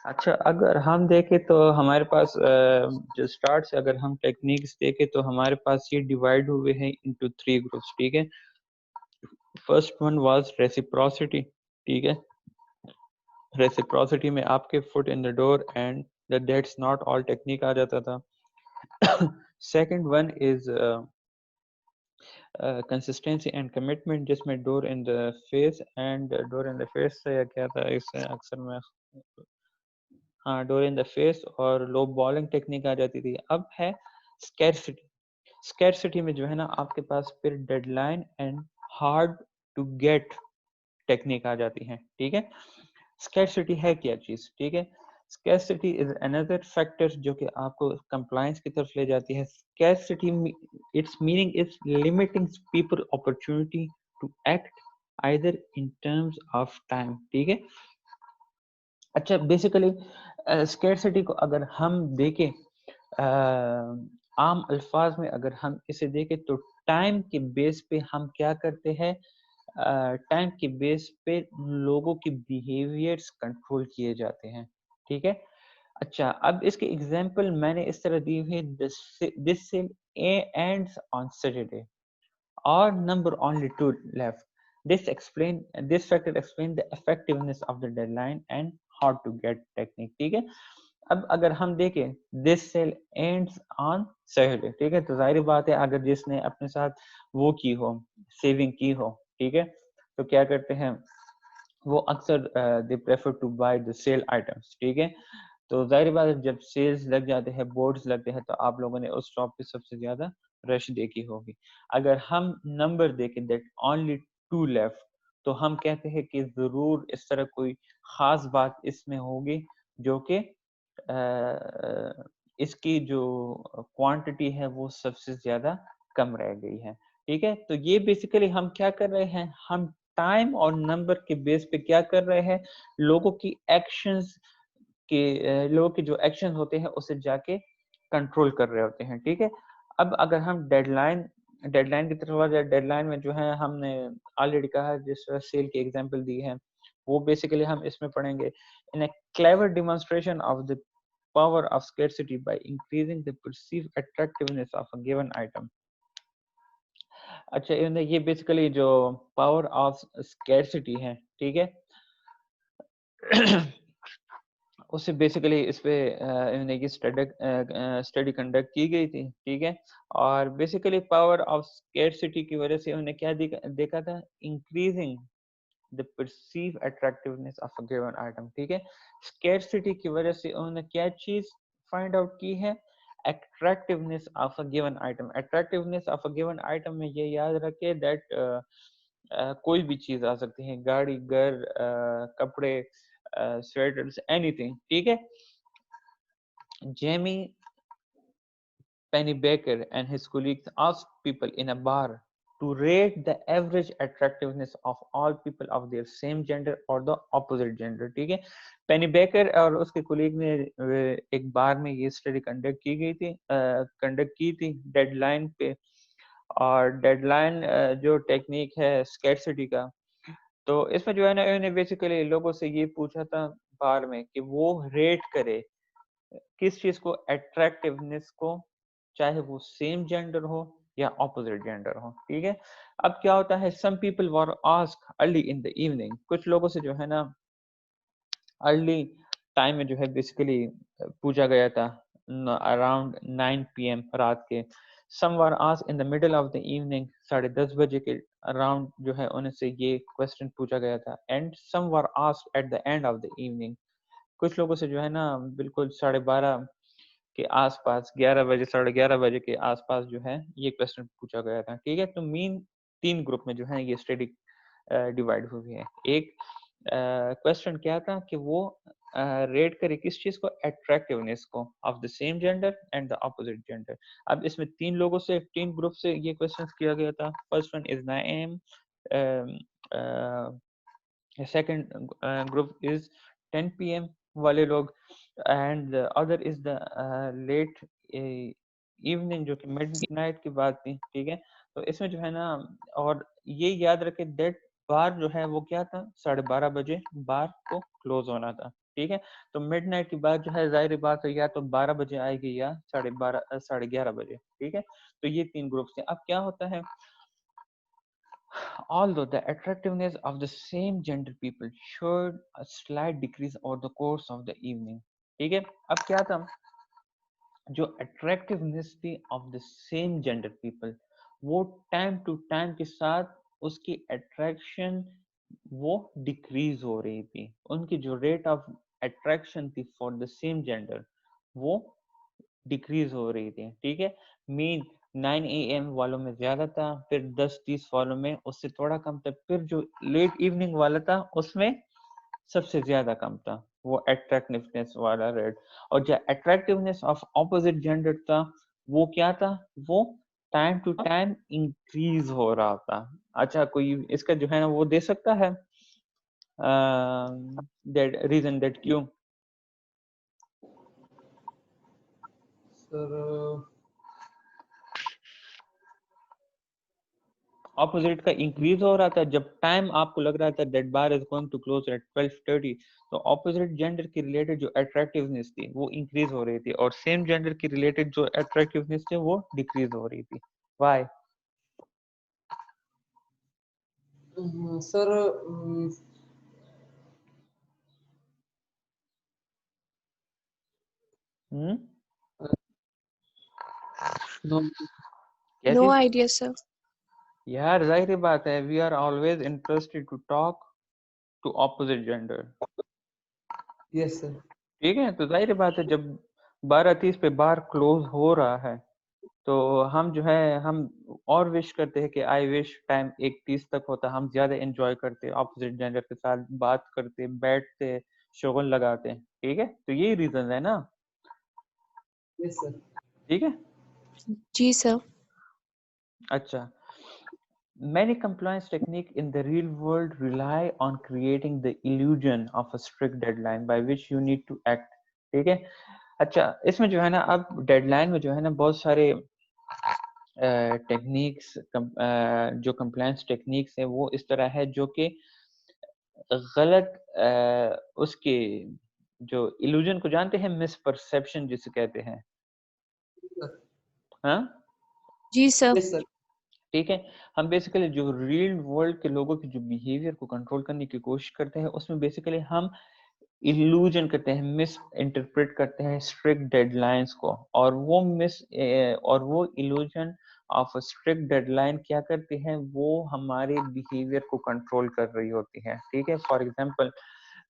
अच्छा, अगर हम देखें तो हमारे पास जो स्टार्ट से अगर हम टेक्निक्स देखें तो हमारे पास ये डिवाइड हुए हैं इनटू थ्री ग्रुप्स, ठीक है। फर्स्ट वन वाज रेसिप्रोसिटी, ठीक है। रेसिप्रोसिटी में आपके foot in the door and that's not all technique आ जाता था। Second one is consistency and commitment, जिसमें door in the face and door in the face से या क्या था इससे अक्सर मैं, हाँ, डोर इन द फेस और लो बॉलिंग टेक्निक आ जाती थी। अब है स्कैरसिटी। स्कैरसिटी में जो है ना आपके पास फिर deadline and hard to get technique आ जाती है, ठीक है। स्कैरसिटी है क्या चीज, ठीक है। स्कैरसिटी इज अनदर फैक्टर जो कि आपको कंप्लायंस की तरफ ले जाती है। Scarcity it's meaning is limiting people opportunity to act either in terms of time, ठीक है। अच्छा, बेसिकली स्कैरसिटी को अगर हम देखें आम अल्फाज में, अगर हम इसे देखें तो टाइम के बेस पे हम क्या करते हैं, टाइम के बेस पे लोगों की बिहेवियर्स कंट्रोल किए जाते हैं, ठीक है। अच्छा, अब इसके एग्जांपल मैंने इस तरह दी हुई है, this sale ends on Saturday or number only two left. This factor explain the effectiveness of the deadline and how to get technique, ठीक है। अब अगर हम देखें this sale ends on Saturday, ठीक है, तो जाहिर बात है अगर जिसने अपने साथ वो की हो, सेविंग की हो, ठीक है, तो क्या करते हैं वो अक्सर they prefer to buy the sale items, ठीक है। तो जाहिर बात है जब सेल्स लग जाते हैं, बोर्ड्स लगते हैं, तो आप लोगों ने उस शॉप पे सबसे ज्यादा रश देखी होगी। अगर हम नंबर देखें दैट ओनली टू लेफ्ट, तो हम कहते हैं कि जरूर इस तरह कोई खास बात इसमें होगी जो कि इसकी जो क्वांटिटी है वो सबसे ज्यादा कम रह गई है, ठीक है। तो ये बेसिकली हम क्या कर रहे हैं, हम टाइम और नंबर के बेस पे क्या कर रहे हैं, लोगों की एक्शंस के लोगों के जो एक्शन होते हैं उसे जाके कंट्रोल कर रहे होते हैं, ठीक है। अब अगर हम डेडलाइन डेडलाइन की तरफ आ जाए, डेडलाइन में जो है हमने ऑलरेडी कहा जिस तरह सेल की एग्जांपल दी है वो बेसिकली हम इसमें पढ़ेंगे। In a clever demonstration of the power of scarcity by increasing the perceived attractiveness of a given item। अच्छा, ये बेसिकली जो पावर ऑफ स्कैरसिटी है, ठीक है, उससे बेसिकली इस पे इन्होंने ये स्टडी कंडक्ट की गई थी, ठीक है। और बेसिकली पावर ऑफ स्कैरसिटी की वजह से उन्होंने क्या देखा था, increasing the perceive attractiveness of a given item, ठीक है। स्कैरसिटी की वजह से उन्होंने क्या चीज फाइंड आउट की है, attractiveness of a given item. Attractiveness of a given item में ये याद रखे दैट कोई भी चीज आ सकती है, गाड़ी, घर, कपड़े, स्वेटर्स, एनीथिंग, ठीक है। Jamie Pennebaker and his colleagues asked people in a bar to rate the average attractiveness of all people of their same gender or the opposite gender, ठीक है। पेनी बेकर और उसके कोलीग ने एक बार में ये स्टडी कंडक्ट की थी डेडलाइन पे। और डेडलाइन जो टेक्निक है स्कैरसिटी का, तो इसमें जो है ना इन्होंने बेसिकली लोगों से ये पूछा था बार में कि वो रेट करे किस चीज को, अट्रैक्टिवनेस को, चाहे वो सेम जेंडर हो या ऑपोजिट जेंडर हो, ठीक है। अब क्या होता है, some people were asked early in the evening, कुछ लोगों से जो है ना अर्ली टाइम में जो है बेसिकली पूछा गया था अराउंड 9 PM रात के। Some were asked in the middle of the evening, 10:30 बजे के अराउंड जो है उनसे ये क्वेश्चन पूछा गया था। And some were asked at the end of the evening, कुछ लोगों से जो है ना बिल्कुल 12:30 के आसपास, 11 बजे, 11:30 बजे के आसपास जो है ये क्वेश्चन पूछा गया था, ठीक है। तो मीन तीन ग्रुप में जो है ये स्टडी डिवाइड हुई है। एक क्वेश्चन क्या था कि वो रेट करे किस चीज को, अट्रैक्टिवनेस को of the same gender and the opposite gender. अब इसमें तीन लोगों से, तीन ग्रुप से ये क्वेश्चन किया गया था। First one is 9 AM, second group is 10 PM वाले लोग, and other is the late evening जो कि मिड नाइट की बात थी, ठीक है। तो इसमें जो है ना, और ये याद रखे दैट बार जो है वो क्या था, 12:30 बजे बार को क्लोज होना था, ठीक है। तो मिडनाइट की बार जो है जाहिर बात है या तो 12 बजे आएगी या 12:30 11:30 बजे, ठीक है। तो ये 3 ग्रुप्स थे। अब क्या होता है, although the attractiveness of the same gender people showed a slight decrease over the course of the evening, ठीक है। अब क्या था, जो अट्रैक्टिवनेस थी of the same gender people, वो टाइम टू टाइम के साथ उसकी अट्रैक्शन वो डिक्रीज हो रही थी। उनकी जो रेट ऑफ अट्रैक्शन थी फॉर द सेम जेंडर वो डिक्रीज हो रही थी, ठीक है। मीन 9 AM वालों में ज्यादा था, फिर 10-30 वालों में उससे थोड़ा कम था, फिर जो लेट इवनिंग वाला था उसमें सबसे ज्यादा कम था वो अट्रैक्टिवनेस वाला रेट। और जो अट्रैक्टिवनेस ऑफ ऑपोजिट जेंडर था वो क्या था, वो टाइम टू टाइम इंक्रीज हो रहा था। अच्छा, कोई इसका जो है ना वो दे सकता है दैट रीजन, दैट क्यों सर ऑपोजिट का इंक्रीज हो रहा था? जब टाइम आपको लग रहा था that bar is going to close at 12:30, तो ऑपोजिट जेंडर की रिलेटेड जो अट्रैक्टिवनेस थी वो इंक्रीज हो रही थी, और सेम जेंडर की रिलेटेड जो अट्रैक्टिवनेस थी वो डिक्रीज हो रही थी। व्हाई? सर हम्म, नो क्या No चीज? idea, sir. यार जाहिर बात है, we are always interested to talk to opposite gender, yes sir ठीक है। तो जाहिर बात है जब 12:30 पे बार क्लोज हो रहा है तो हम जो है हम और विश करते हैं कि आई विश टाइम 1:30 तक होता, हम ज्यादा एंजॉय करते, ऑपोजिट जेंडर के साथ बात करते, बैठते, शोगल लगाते, ठीक है। तो यही रीजन है ना, यस सर ठीक है। Ji, sir. अच्छा, many compliance technique in the real world rely on creating the illusion of a strict deadline by which you need to act, ठीक है। अच्छा, इसमें जो है ना अब डेडलाइन में जो है ना बहुत सारे टेक्निक्स, जो कंप्लायंस टेक्निक्स है वो इस तरह है जो कि गलत उसके जो इल्यूजन को जानते हैं, मिसपरसेप्शन जिसे कहते हैं, हाँ Ji, sir. यस सर ठीक है। हम बेसिकली जो रियल वर्ल्ड के लोगों की जो बिहेवियर को कंट्रोल करने की कोशिश करते हैं उसमें बेसिकली हम इल्यूजन करते हैं, मिस इंटरप्रेट करते हैं स्ट्रिक्ट डेडलाइंस को, और वो इल्यूजन ऑफ स्ट्रिक्ट डेडलाइन क्या करती है, वो हमारे बिहेवियर को कंट्रोल कर रही होती है, ठीक है। For example,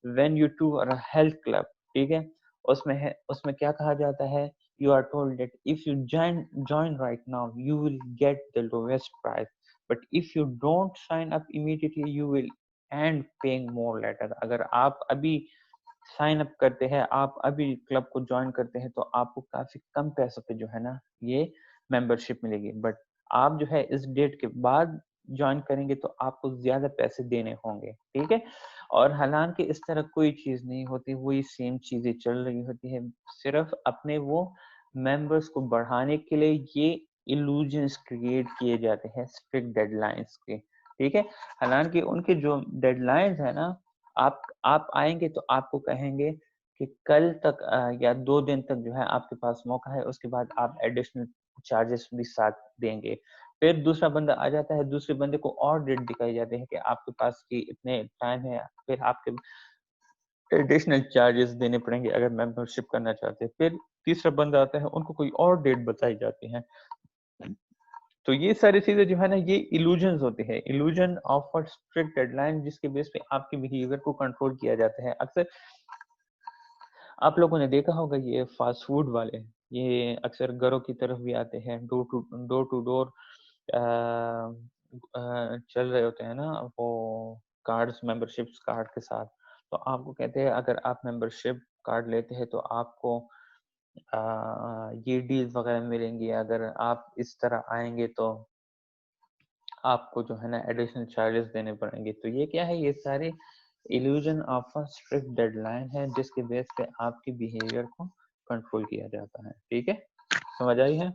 when you to are health club, ठीक है, उसमें क्या कहा जाता है, you are told that if you join right now you will get the lowest price, but if you don't sign up immediately you will end paying more later। अगर आप अभी साइन अप करते हैं, आप अभी क्लब को join करते हैं, तो आपको काफी कम पैसों पे जो है ना ये मेंबरशिप मिलेगी, बट आप जो है इस डेट के बाद ज्वाइन करेंगे तो आपको ज्यादा पैसे देने होंगे, ठीक है। और हालांकि इस तरह कोई चीज नहीं होती, वही सेम चीजें चल रही होती है, सिर्फ अपने वो मेंबर्स को बढ़ाने के लिए ये इल्यूजन्स क्रिएट किए जाते हैं स्ट्रिक्ट डेडलाइंस के, ठीक है। हालांकि उनके जो डेडलाइंस है ना, आप आएंगे तो आपको कहेंगे कि कल तक या 2 दिन तक जो है आपके पास मौका है, उसके बाद आप एडिशनल चार्जेस भी साथ देंगे। फिर दूसरा बंदा आ जाता है, दूसरे बंदे को और डेट दिखाई जाते हैं कि आपके पास की इतने टाइम है, फिर आपके एडिशनल चार्जेस देने पड़ेंगे अगर मेंबरशिप करना चाहते हैं। फिर तीसरा बंदा आता है, उनको कोई और डेट बताई जाती है। तो ये सारी चीजें जो है ना ये इल्यूजन्स होते हैं, illusion of a strict deadline, जिसके बेस पे आपके बिहेवियर को कंट्रोल किया जाता है। अक्सर आप लोगों ने देखा होगा ये फास्ट फूड वाले, ये अक्सर घरों की तरफ भी आते हैं, डोर टू डोर चल रहे होते हैं ना वो कार्ड्स, मेंबरशिप्स कार्ड के साथ। तो आपको कहते हैं अगर आप मेंबरशिप कार्ड लेते हैं तो आपको ये डील वगैरह मिलेंगी, अगर आप इस तरह आएंगे तो आपको जो है ना एडिशनल चार्जेस देने पड़ेंगे। तो ये क्या है, ये सारे illusion of a strict deadline है जिसके बेस पे आपके बिहेवियर को कंट्रोल किया जाता है, ठीक है। समझ आई है?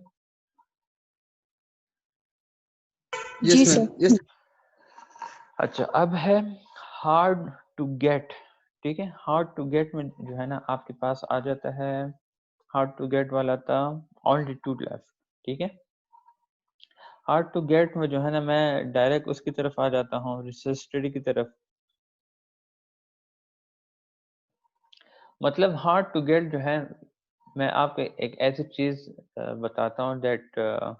Yes Ji, ma'am sir. Yes अच्छा, अब है हार्ड टू गेट। ठीक है, हार्ड टू गेट में जो है ना आपके पास आ जाता है, हार्ड टू गेट वाला था ओनली टू लेफ्ट। ठीक है, हार्ड टू गेट में जो है ना मैं डायरेक्ट उसकी तरफ आ जाता हूँ, रिसर्च स्टडी की तरफ। मतलब हार्ड टू गेट जो है, मैं आपको एक ऐसी चीज बताता हूँ दैट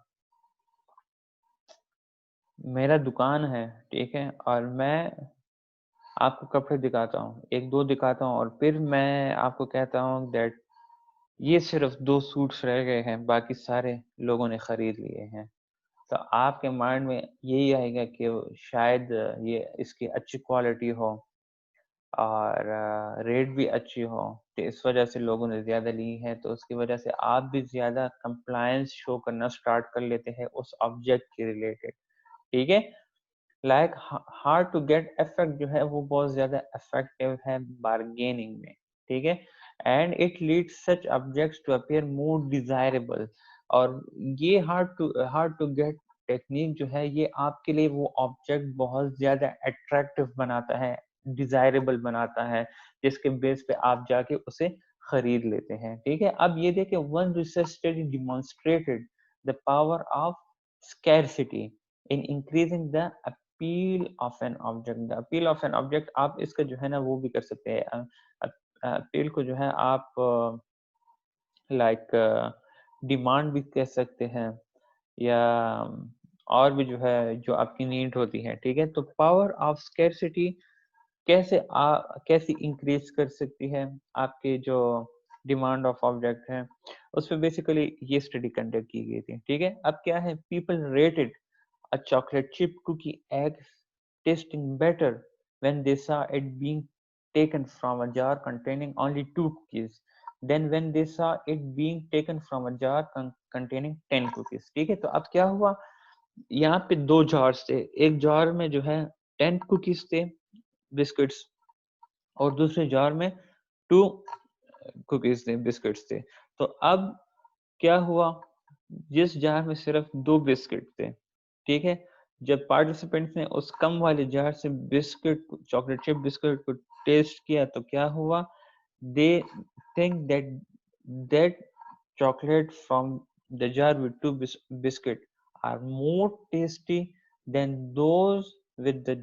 मेरा दुकान है, ठीक है, और मैं आपको कपड़े दिखाता हूँ, एक दो दिखाता हूँ, और फिर मैं आपको कहता हूँ दैट ये सिर्फ दो सूट्स रह गए हैं, बाकी सारे लोगों ने खरीद लिए हैं। तो आपके माइंड में यही आएगा कि शायद ये इसकी अच्छी क्वालिटी हो और रेट भी अच्छी हो, तो इस वजह से लोगों ने ज़्यादा ली है, तो उसकी वजह से आप भी ज़्यादा कंप्लायंस शो करना स्टार्ट कर लेते हैं उस ऑब्जेक्ट के रिलेटेड। ठीक है, like hard to get effect जो है वो बहुत ज़्यादा इफेक्टिव है बार्गेनिंग में। ठीक है, and it leads such objects to appear more desirable. और ये हार्ड टू गेट टेक्निक जो है ये आपके लिए वो ऑब्जेक्ट बहुत ज़्यादा अट्रैक्टिव बनाता है, डिजायरेबल बनाता है, जिसके बेस पे आप जाके उसे खरीद लेते हैं। ठीक है, अब ये देखिए, one research study demonstrated the power of scarcity in increasing the appeal of an object। the appeal of an object आप इसका जो है ना वो भी कर सकते हैं, अपील को जो है आप लाइक डिमांड भी कह सकते हैं, या और भी जो है जो आपकी नीड होती है। ठीक है, तो पावर ऑफ स्कैरसिटी कैसे इंक्रीज कर सकती है आपके जो डिमांड ऑफ ऑब्जेक्ट है, उस पर बेसिकली ये स्टडी कंडक्ट की गई थी। ठीक है, अब क्या है, people rated a chocolate chip cookie eggs tasting better when they saw it being taken from a jar containing only two cookies than when they saw it being taken from a jar containing 10 cookies। ठीक है, तो अब क्या हुआ, यहाँ पे दो jars थे, एक जार में जो है 10 कुकीज थे, बिस्किट्स, और दूसरे जार में 2 कुकीज थे, बिस्किट्स थे। तो अब क्या हुआ, जिस जार में सिर्फ 2 बिस्किट थे, ठीक है, जब पार्टिसिपेंट्स ने उस कम वाले जार से बिस्किट, चॉकलेट चिप बिस्किट को टेस्ट किया, तो क्या हुआ, they think that chocolate from the jar with 2 biscuit are more tasty than those with the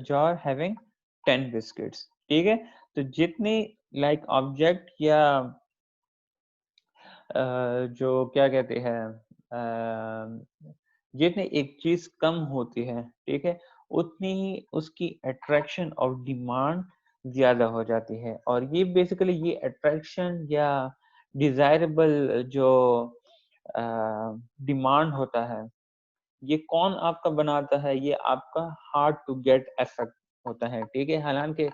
jar having 10 biscuits। ठीक है, तो जितनी लाइक ऑब्जेक्ट या जो क्या कहते हैं, जितनी एक चीज कम होती है, ठीक है, उतनी ही उसकी अट्रैक्शन और डिमांड ज्यादा हो जाती है। और ये बेसिकली ये अट्रैक्शन या डिजायरेबल जो डिमांड होता है, ये कौन आपका बनाता है, ये आपका हार्ड टू गेट इफेक्ट होता है। ठीक है, हालांकि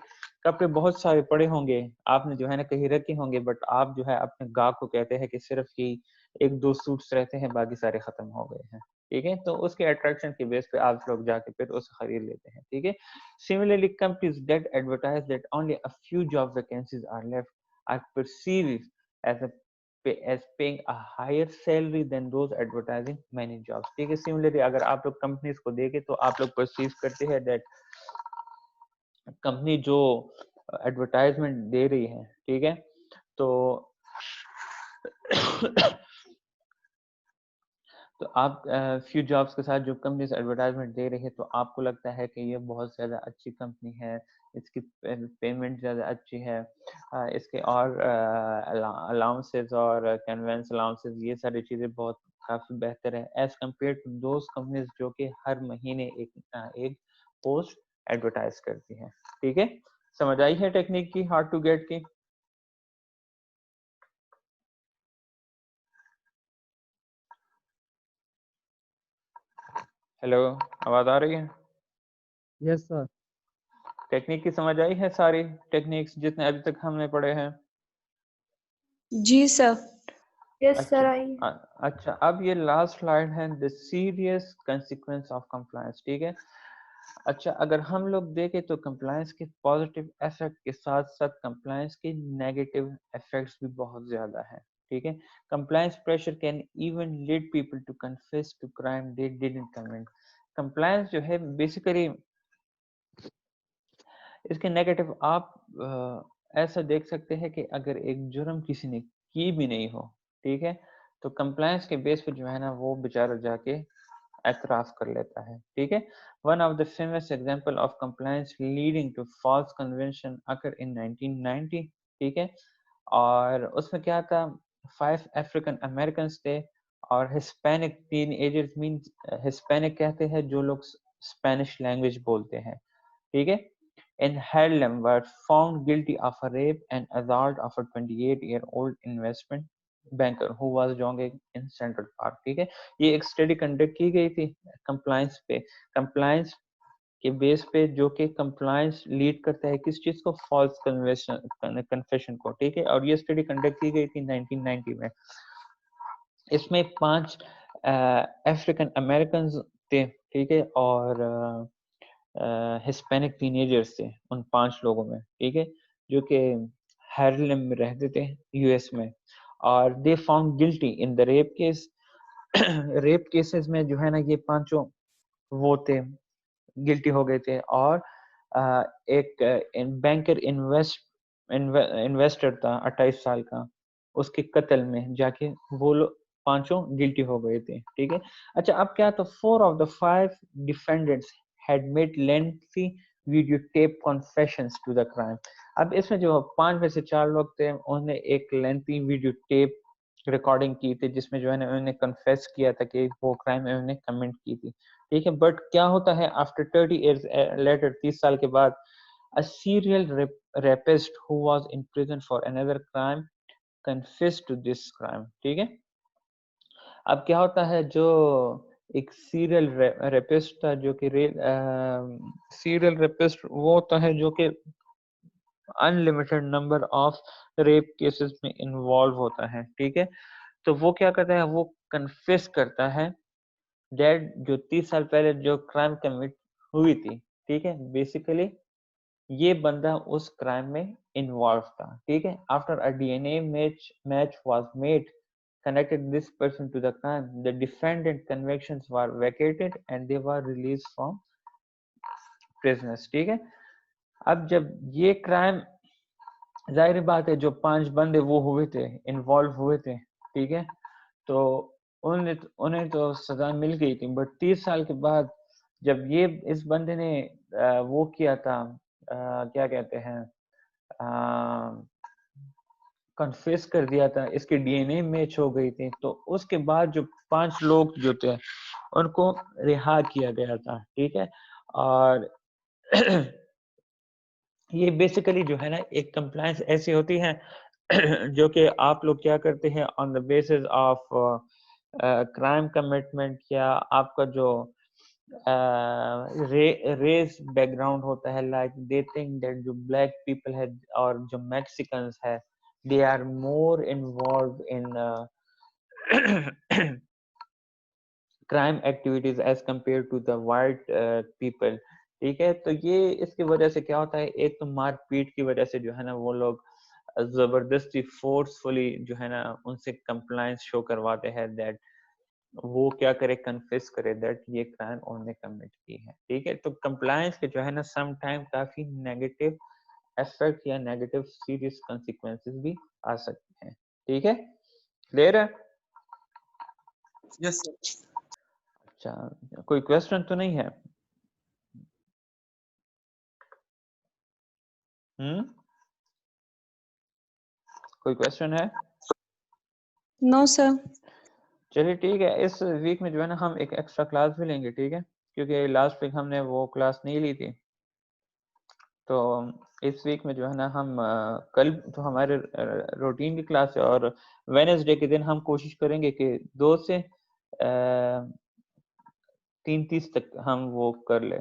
कपड़े बहुत सारे पड़े होंगे, आपने जो है ना कहीं रखे होंगे, बट आप जो है अपने गाहक को कहते हैं कि सिर्फ ही एक दो सूट्स रहते हैं, बाकी सारे खत्म हो गए हैं। ठीक है, तो उसके अट्रैक्शन के बेस पे आप लोग जाके फिर उसे खरीद लेते हैं। ठीक है, similarly companies that advertise that only a few job vacancies are left are perceived as a as paying a higher salary than those advertising many jobs। ठीक है, सिमिलरली अगर आप लोग कंपनीज को देखें तो आप लोग परसीव करते हैं दैट कंपनी जो एडवर्टाइजमेंट दे रही है, ठीक है, तो तो आप फ्यू जॉब्स के साथ जो कंपनीज एडवर्टाइजमेंट दे रही है, तो आपको लगता है कि ये बहुत ज़्यादा अच्छी कंपनी है, इसकी पेमेंट ज़्यादा अच्छी है, इसके और अलाउंसेस और कन्वेंस अलाउंसेस, ये सारी चीज़ें बहुत काफ़ी बेहतर है as compared to those companies जो कि हर महीने एक पोस्ट एडवर्टाइज करती है। ठीक है, समझ आई है टेक्निक की हार्ड टू गेट की? हेलो, आवाज आ रही है? Yes, sir. टेक्निक की समझ आई है, सारी टेक्निक्स जितने अभी तक हमने पढ़े हैं? जी सर। यस अच्छा सर आई। अच्छा, अब ये लास्ट स्लाइड है, the serious consequence of compliance. ठीक है, अच्छा, अगर हम लोग देखें तो कंप्लायंस के पॉजिटिव इफेक्ट के साथ साथ कंप्लायंस के नेगेटिव इफेक्ट्स भी बहुत ज्यादा हैं। ठीक है। Compliance pressure can even lead people to confess to crime they didn't commit. Compliance जो है बेसिकली इसके नेगेटिव आप ऐसा देख सकते हैं कि अगर एक जुर्म किसी ने की भी नहीं हो, ठीक है, तो कंप्लायंस के बेस पे जो है ना वो बेचारा जाके एतराफ कर लेता है, ठीक है। One of the famous example of compliance leading to false convention occur in 1990, ठीक है। और उसमें क्या था, 5 अफ्रीकन अमेरिकन थे और हिस्पैनिक टीनएजर्स, मींस हिस्पैनिक कहते हैं जो लोग स्पेनिश लैंग्वेज बोलते हैं, ठीक है, in Harlem were found guilty of a rape and assault of a 28-year-old investment banker who was jogging in Central Park, ठीक है। ये एक स्टडी कंडक्ट की गई थी कंप्लायंस पे, कंप्लायंस के बेस पे, जो कि कंप्लायंस लीड करता है किस चीज को, फॉल्स कन्फेशन को, ठीक है। और ये स्टडी कंडक्ट की गई थी 1990 में। इसमें 5 अफ्रीकन अमेरिकन थे, ठीक है, और हिस्पैनिक टीनेजर्स थे उन 5 लोगों में, ठीक है, जो कि हार्लेम में रहते थे यूएस में। और they found guilty in the rape case. Rape cases में जो है ना ये पांचों वो थे, गिल्टी हो गए थे। और एक बैंकर इन्वेस्टर था 28 साल का, उसके कत्ल में जाके वो लोग पांचों गिल्टी हो गए थे, ठीक है। अच्छा, अब क्या, तो 4 of the 5 defendants had made lengthy videotape confessions to the crime। अब इसमें जो 5 में से 4 लोग थे, उन्होंने एक लेंथी वीडियो टेप रिकॉर्डिंग की थी जिसमें जो है ना उन्होंने कन्फेस किया था कि वो क्राइम उन्होंने कमिट की थी, ठीक है। बट क्या होता है, आफ्टर 30 years लेटर, 30 साल के बाद, a serial rapist who was in prison for another crime confessed to this crime, ठीक है। अब क्या होता है, जो एक सीरियल रेपिस्ट था, जो कि सीरियल रेपिस्ट वो होता है जो कि unlimited number of rape cases में इन्वॉल्व होता है, ठीक है। तो वो क्या करता है, वो कन्फेस करता है दैट जो 30 साल पहले जो क्राइम कमिट हुई थी, ठीक है, बेसिकली ये बंदा उस क्राइम में इन्वॉल्व था, ठीक है। After a DNA match was made connected this person to the crime, the defendant convictions were vacated and they were released from prisoners, ठीक है। अब जब ये क्राइम, जाहिर बात है जो 5 बंदे वो हुए थे, इन्वॉल्व हुए थे, ठीक है, तो उन्हें तो सजा मिल गई थी। बट 30 साल के बाद जब ये इस बंदे ने वो किया था, क्या कहते हैं, कन्फेस कर दिया था, इसके डीएनए मैच हो गई थी, तो उसके बाद जो 5 लोग जो थे उनको रिहा किया गया था, ठीक है। और ये बेसिकली जो है ना एक कंप्लायंस ऐसी होती है जो कि आप लोग क्या करते हैं on the basis of crime commitment, या आपका जो रेस बैकग्राउंड होता है, लाइक दे थिंक दैट जो ब्लैक पीपल है और जो मैक्सिकन्स है, they are more involved in crime activities as compared to the white people, ठीक है। तो ये इसकी वजह से क्या होता है, एक तो मारपीट की वजह से जो है ना वो लोग जबरदस्ती फोर्सफुली जो है ना उनसे कंप्लायंस शो करवाते हैं दैट वो क्या करे, कन्फेस करे दैट ये क्राइम उन्होंने कमिट की है, ठीक है। तो कंप्लायंस के जो है ना सम टाइम काफी नेगेटिव इफेक्ट या नेगेटिव सीरियस कॉन्सिक्वेंसेस भी आ सकते हैं, ठीक है। क्लियर है? Yes sir. अच्छा, कोई क्वेश्चन तो नहीं है? कोई क्वेश्चन है? No sir. चलिए ठीक है, इस वीक में जो है ना हम एक एक्स्ट्रा क्लास भी लेंगे, ठीक है, क्योंकि लास्ट वीक हमने वो क्लास नहीं ली थी। तो इस वीक में जो है ना हम कल तो हमारे रूटीन की क्लास है, और वेडनेसडे के दिन हम कोशिश करेंगे कि 2 से 3:30 तक हम वो कर ले,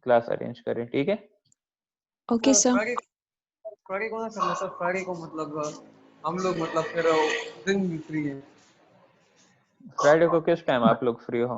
क्लास अरेंज करें, ठीक है। Okay sir. फ्राइडे को ना करना सर, फ्राइडे को मतलब हम लोग मतलब फिर दिन भी फ्री है। फ्राइडे को किस टाइम आप लोग फ्री हो?